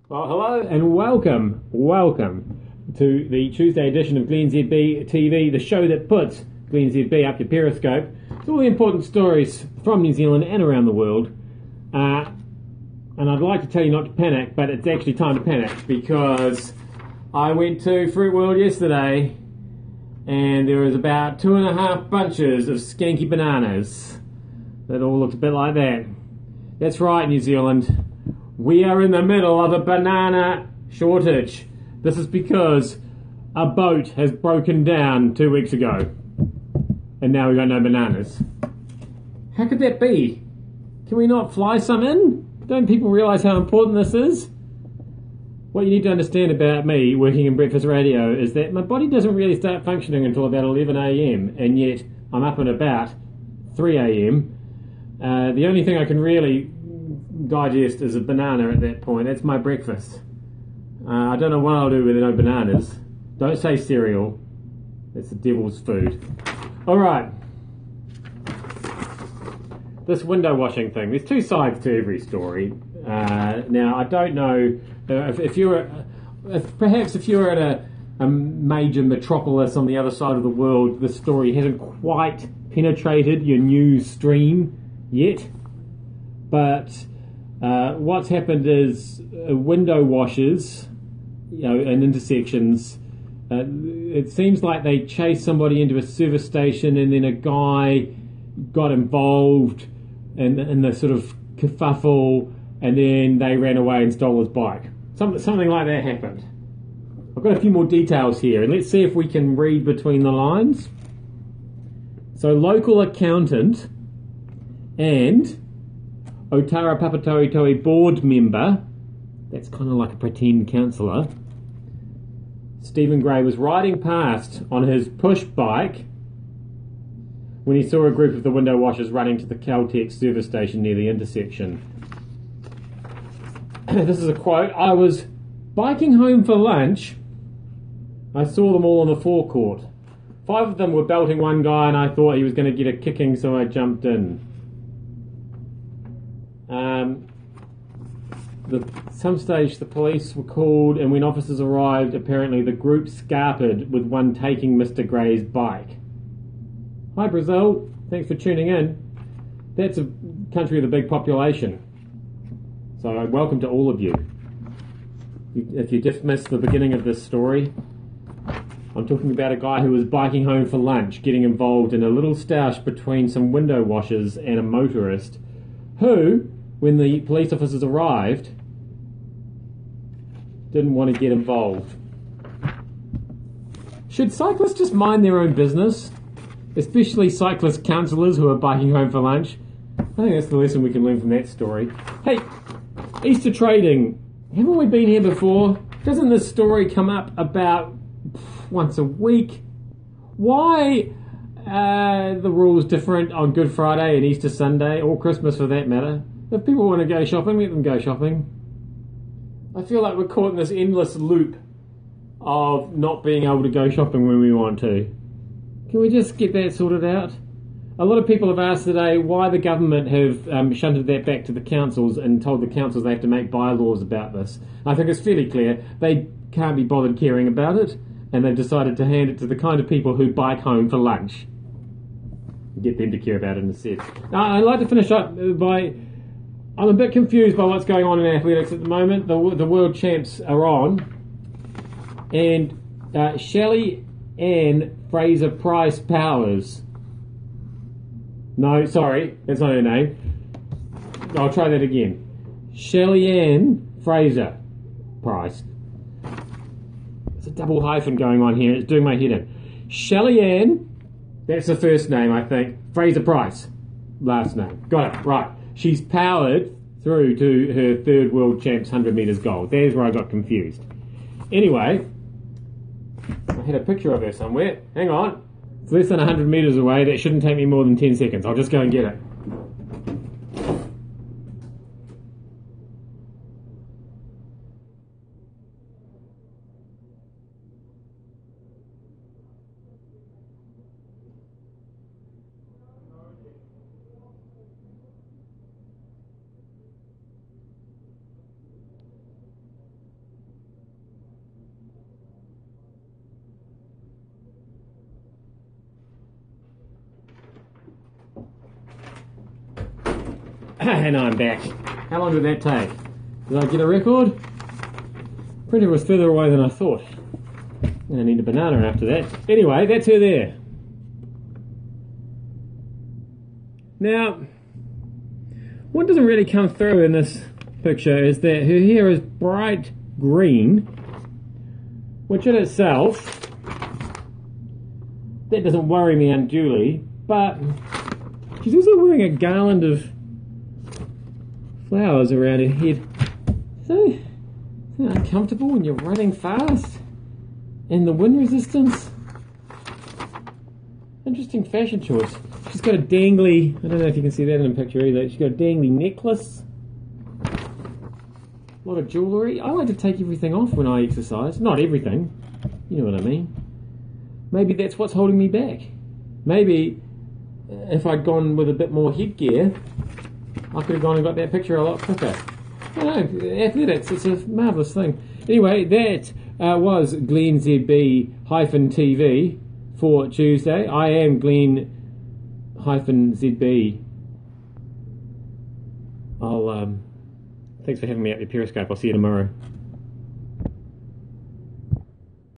Well, hello and welcome to the Tuesday edition of glennzb TV, the show that puts glennzb up your Periscope. It's all the important stories from New Zealand and around the world. And I'd like to tell you not to panic, but it's actually time to panic because I went to Fruit World yesterday and there was about 2.5 bunches of skanky bananas that all looked a bit like that. That's right, New Zealand. We are in the middle of a banana shortage. This is because a boat has broken down 2 weeks ago and now we've got no bananas. How could that be? Can we not fly some in? Don't people realise how important this is? What you need to understand about me working in breakfast radio is that my body doesn't really start functioning until about 11 a.m. and yet I'm up and about 3 a.m. The only thing I can really digest is a banana at that point. That's my breakfast. I don't know what I'll do with no bananas. Don't say cereal. It's the devil's food. Alright. This window washing thing. There's two sides to every story. Now, I don't know if you're at a major metropolis on the other side of the world, this story hasn't quite penetrated your news stream yet. But what's happened is window washers, in intersections, it seems like they chased somebody into a service station and then a guy got involved in the sort of kerfuffle and then they ran away and stole his bike. Something like that happened. I've got a few more details here and let's see if we can read between the lines. So local accountant and Otara Papatoetoe board member, that's kind of like a pretend councillor, Stephen Gray was riding past on his push bike when he saw a group of the window washers running to the Caltex service station near the intersection. This is a quote. "I was biking home for lunch. I saw them all on the forecourt. 5 of them were belting one guy and I thought he was going to get a kicking, so I jumped in. At some stage the police were called and when officers arrived apparently the group scarpered with one taking Mr. Gray's bike." Hi Brazil, thanks for tuning in. That's a country with a big population. So welcome to all of you. If you just missed the beginning of this story, I'm talking about a guy who was biking home for lunch, getting involved in a little stoush between some window washers and a motorist who, when the police officers arrived, didn't want to get involved. Should cyclists just mind their own business? Especially cyclist counsellors who are biking home for lunch? I think that's the lesson we can learn from that story. Hey, Easter trading. Haven't we been here before? Doesn't this story come up about once a week? Why the rules different on Good Friday and Easter Sunday, or Christmas for that matter? If people want to go shopping, let them go shopping. I feel like we're caught in this endless loop of not being able to go shopping when we want to. Can we just get that sorted out? A lot of people have asked today why the government have shunted that back to the councils and told the councils they have to make bylaws about this. I think it's fairly clear they can't be bothered caring about it and they've decided to hand it to the kind of people who bike home for lunch. Get them to care about it instead. Now, I'd like to finish up by... I'm a bit confused by what's going on in athletics at the moment. The world champs are on and Shelley Ann Fraser-Price Powers. No, sorry, that's not her name. I'll try that again. Shelley Ann Fraser-Price. There's a double hyphen going on here. It's doing my head in. Shelley Ann, that's the first name, I think. Fraser-Price, last name. Got it, right. She's powered through to her third world champs 100 metres gold. There's where I got confused. Anyway, I had a picture of her somewhere. Hang on. It's less than 100 metres away. That shouldn't take me more than 10 seconds. I'll just go and get it. And I'm back. How long did that take? Did I get a record? Printer was further away than I thought. And I need a banana after that. Anyway, that's her there. Now, what doesn't really come through in this picture is that her hair is bright green, which in itself, that doesn't worry me unduly, but she's also wearing a garland of flowers around her head. So, isn't it uncomfortable when you're running fast? And the wind resistance? Interesting fashion choice. She's got a dangly, I don't know if you can see that in the picture either, she's got a dangly necklace. A lot of jewellery. I like to take everything off when I exercise. Not everything, you know what I mean. Maybe that's what's holding me back. Maybe if I'd gone with a bit more headgear, I could have gone and got that picture a lot quicker. I don't know, athletics, it's a marvellous thing. Anyway, that was glennzb-tv for Tuesday. I am Glenn-ZB. Thanks for having me at your Periscope. I'll see you tomorrow.